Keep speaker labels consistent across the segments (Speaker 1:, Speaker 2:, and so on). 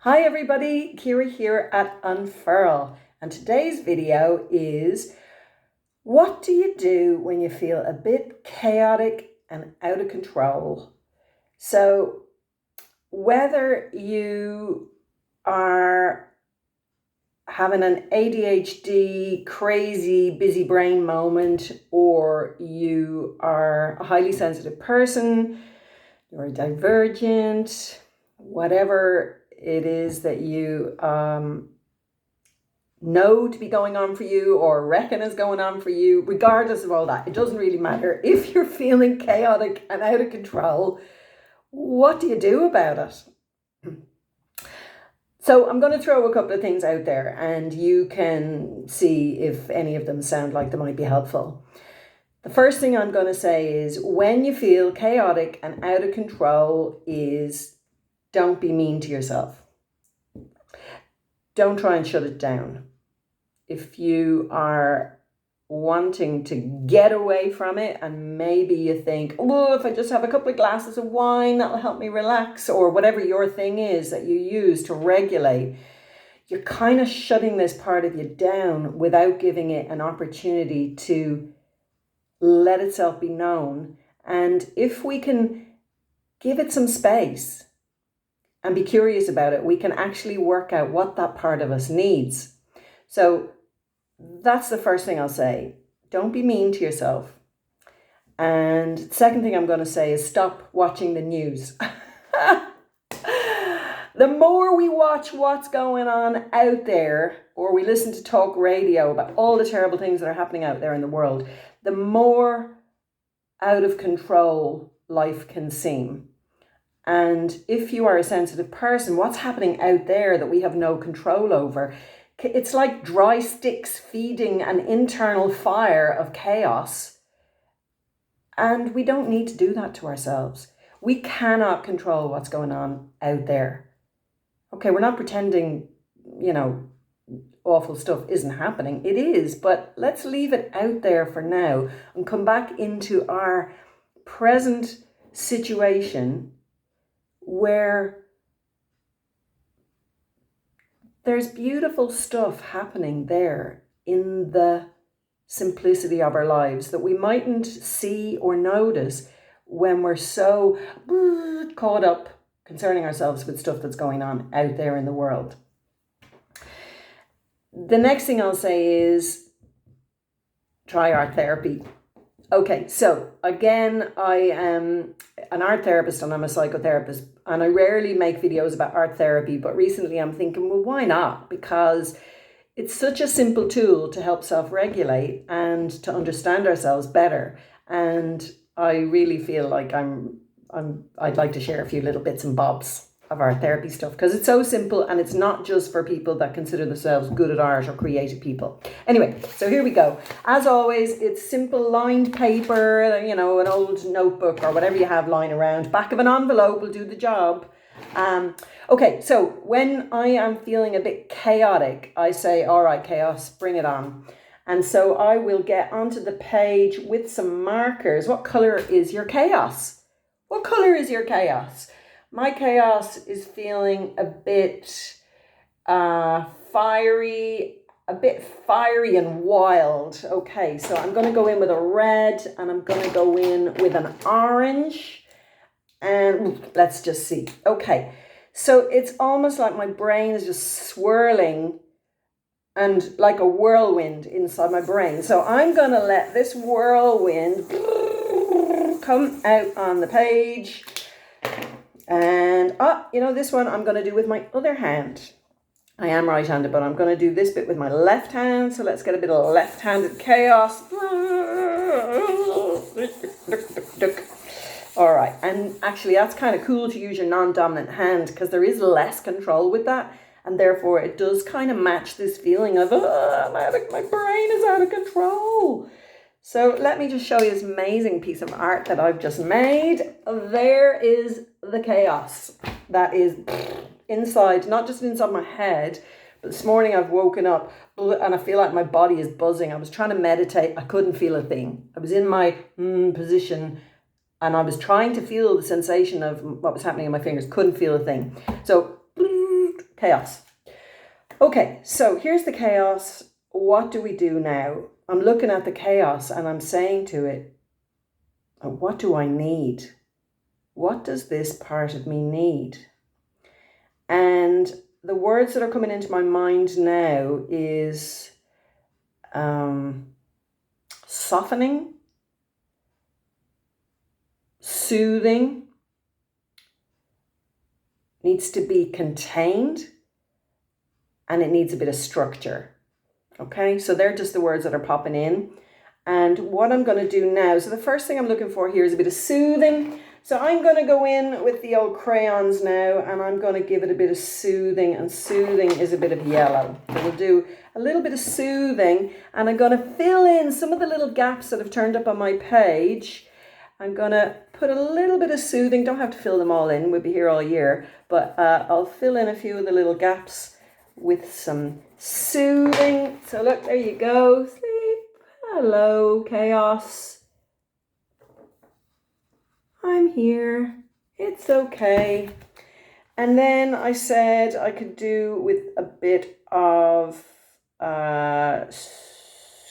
Speaker 1: Hi everybody, Kira here at Unfurl, and today's video is what do you do when you feel a bit chaotic and out of control? So whether you are having an ADHD, crazy, busy brain moment, or you are a highly sensitive person, you're a divergent, whatever it is that you know to be going on for you or reckon is going on for you, regardless of all that, it doesn't really matter. If you're feeling chaotic and out of control, what do you do about it? So I'm going to throw a couple of things out there and you can see if any of them sound like they might be helpful. The first thing I'm going to say is when you feel chaotic and out of control is don't be mean to yourself. Don't try and shut it down. If you are wanting to get away from it and maybe you think, oh, if I just have a couple of glasses of wine, that'll help me relax, or whatever your thing is that you use to regulate, you're kind of shutting this part of you down without giving it an opportunity to let itself be known. And if we can give it some space and be curious about it, we can actually work out what that part of us needs. So that's the first thing I'll say. Don't be mean to yourself. And the second thing I'm going to say is stop watching the news. The more we watch what's going on out there, or we listen to talk radio about all the terrible things that are happening out there in the world, the more out of control life can seem. And if you are a sensitive person, what's happening out there that we have no control over? It's like dry sticks feeding an internal fire of chaos. And we don't need to do that to ourselves. We cannot control what's going on out there. Okay, we're not pretending, awful stuff isn't happening. It is, but let's leave it out there for now and come back into our present situation where there's beautiful stuff happening there in the simplicity of our lives that we mightn't see or notice when we're so caught up concerning ourselves with stuff that's going on out there in the world. The next thing I'll say is try art therapy. Okay, so again, I am an art therapist and I'm a psychotherapist, and I rarely make videos about art therapy, but recently I'm thinking, well, why not? Because it's such a simple tool to help self-regulate and to understand ourselves better. And I really feel like I'd like to share a few little bits and bobs of art therapy stuff because it's so simple and it's not just for people that consider themselves good at art or creative people. Anyway, so here we go. As always, it's simple lined paper, an old notebook or whatever you have lying around. Back of an envelope will do the job. Okay, so when I am feeling a bit chaotic, I say, all right, chaos, bring it on. And so I will get onto the page with some markers. What color is your chaos? What color is your chaos? My chaos is feeling a bit fiery and wild. Okay, so I'm going to go in with a red and I'm going to go in with an orange. And let's just see. Okay, so it's almost like my brain is just swirling and like a whirlwind inside my brain. So I'm going to let this whirlwind come out on the page. And this one I'm going to do with my other hand. I am right-handed, but I'm going to do this bit with my left hand. So let's get a bit of left-handed chaos. All right, and actually that's kind of cool to use your non-dominant hand because there is less control with that, and therefore it does kind of match this feeling of my brain is out of control. So let me just show you this amazing piece of art that I've just made. There is the chaos that is inside, not just inside my head, but this morning I've woken up and I feel like my body is buzzing. I was trying to meditate. I couldn't feel a thing. I was in my position and I was trying to feel the sensation of what was happening in my fingers. Couldn't feel a thing. So chaos. Okay, so here's the chaos. What do we do now? I'm looking at the chaos and I'm saying to it, what do I need? What does this part of me need? And the words that are coming into my mind now is softening, soothing, needs to be contained, and it needs a bit of structure. Okay, so they're just the words that are popping in. And what I'm going to do now, so the first thing I'm looking for here is a bit of soothing. So I'm going to go in with the old crayons now, and I'm going to give it a bit of soothing, and soothing is a bit of yellow. So we'll do a little bit of soothing, and I'm going to fill in some of the little gaps that have turned up on my page. I'm going to put a little bit of soothing. Don't have to fill them all in. We'll be here all year, but I'll fill in a few of the little gaps with some soothing. So look, there you go. Sleep. Hello, chaos. I'm here. It's okay. And then I said I could do with a bit of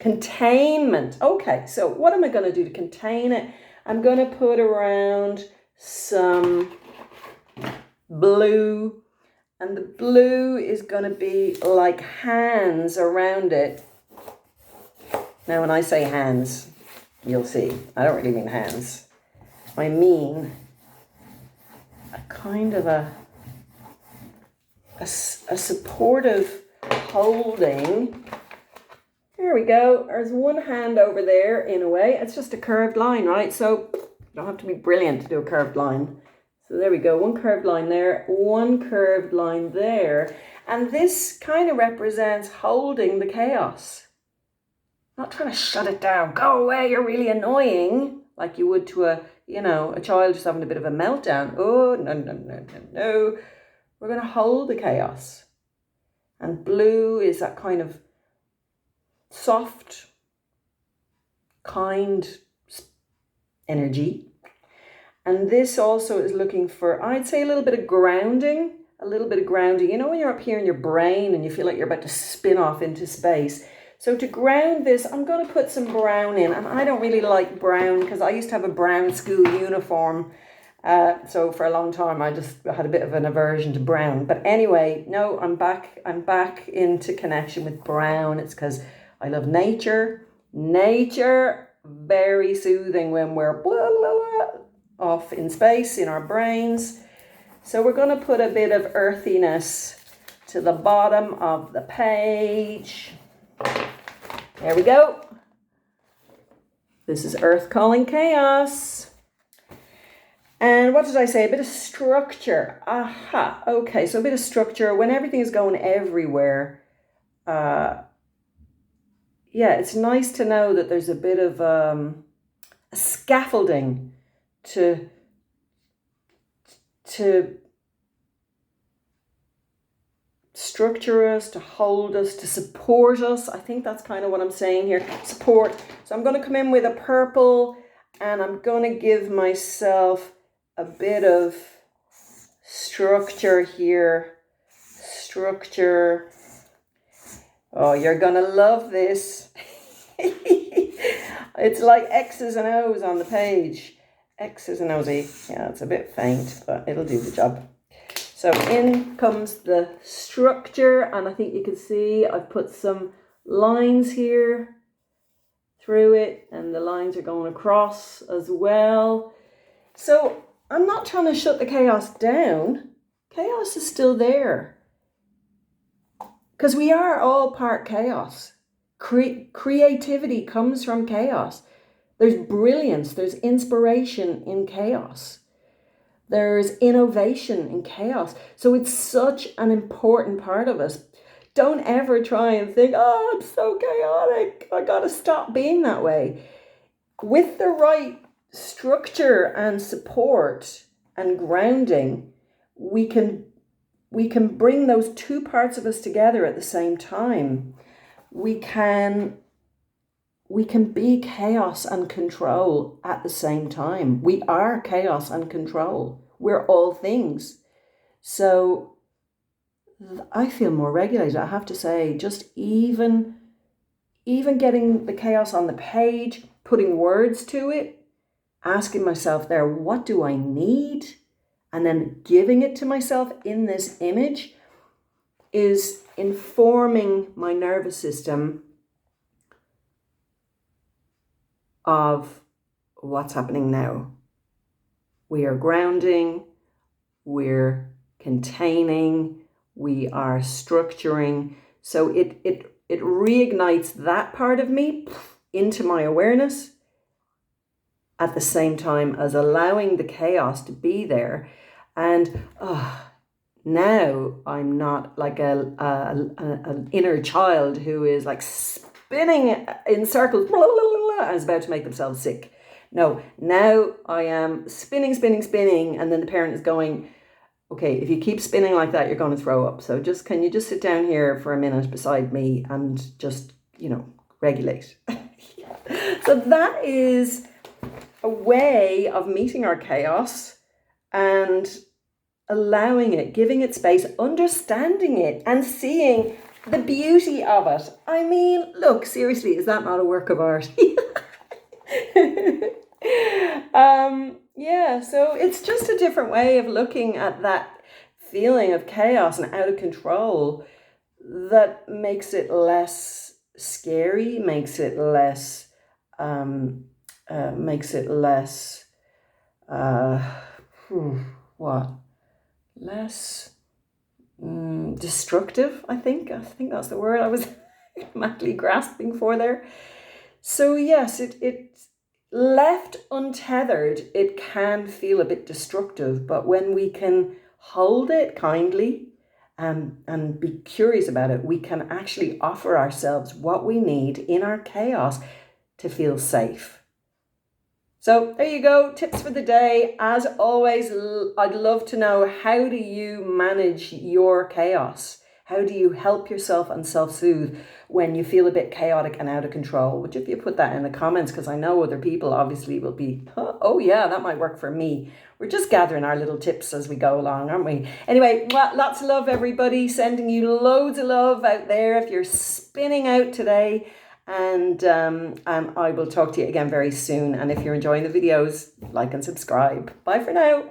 Speaker 1: containment. Okay, so what am I going to do to contain it? I'm going to put around some blue, and the blue is going to be like hands around it. Now, when I say hands, you'll see, I don't really mean hands. I mean a kind of a supportive holding. There we go. There's one hand over there in a way. It's just a curved line, right? So you don't have to be brilliant to do a curved line. So there we go. One curved line there, one curved line there. And this kind of represents holding the chaos. Not trying to shut it down. Go away, you're really annoying. Like you would to a child who's having a bit of a meltdown. Oh, no. We're going to hold the chaos. And blue is that kind of soft, kind energy. And this also is looking for, I'd say, a little bit of grounding. You know, when you're up here in your brain and you feel like you're about to spin off into space. So to ground this, I'm going to put some brown in. And I don't really like brown because I used to have a brown school uniform. So for a long time, I just had a bit of an aversion to brown. But anyway, no, I'm back into connection with brown. It's because I love nature. Nature, very soothing when we're blah, blah, blah, off in space, in our brains. So we're going to put a bit of earthiness to the bottom of the page. There we go. This is Earth calling chaos. And what did I say? A bit of structure. Aha. Okay, so a bit of structure. When everything is going everywhere, it's nice to know that there's a bit of a scaffolding to structure us, to hold us, to support us. I think that's kind of what I'm saying here. Support. So I'm going to come in with a purple, and I'm going to give myself a bit of structure here. Structure. Oh, you're going to love this. It's like X's and O's on the page. X's and O's. Yeah, it's a bit faint, but it'll do the job. So in comes the structure, and I think you can see I've put some lines here through it, and the lines are going across as well. So I'm not trying to shut the chaos down. Chaos is still there. Because we are all part chaos. Creativity comes from chaos. There's brilliance, there's inspiration in chaos. There's innovation in chaos. So it's such an important part of us. Don't ever try and think, oh, I'm so chaotic. I got to stop being that way. With the right structure and support and grounding, we can bring those two parts of us together at the same time. We can be chaos and control at the same time. We are chaos and control. We're all things. So I feel more regulated, I have to say. Just even getting the chaos on the page, putting words to it, asking myself there, what do I need? And then giving it to myself in this image is informing my nervous system of what's happening now. We are grounding, we're containing, we are structuring. So it reignites that part of me into my awareness at the same time as allowing the chaos to be there. And now I'm not like an inner child who is like spinning in circles and is about to make themselves sick. No, now I am spinning, and then the parent is going, okay, if you keep spinning like that, you're going to throw up. So can you just sit down here for a minute beside me and just, regulate. So that is a way of meeting our chaos and allowing it, giving it space, understanding it, and seeing the beauty of it. I mean, look, seriously, is that not a work of art? Yeah, so it's just a different way of looking at that feeling of chaos and out of control that makes it less scary, makes it less less destructive. I think that's the word I was madly grasping for there. So yes, it left untethered, it can feel a bit destructive, but when we can hold it kindly and be curious about it, we can actually offer ourselves what we need in our chaos to feel safe. So there you go, tips for the day. As always, I'd love to know, how do you manage your chaos? How do you help yourself and self-soothe when you feel a bit chaotic and out of control? Would you put that in the comments? Because I know other people obviously will be, oh yeah, that might work for me. We're just gathering our little tips as we go along, aren't we? Anyway, lots of love, everybody. Sending you loads of love out there if you're spinning out today. And I will talk to you again very soon. And if you're enjoying the videos, like and subscribe. Bye for now.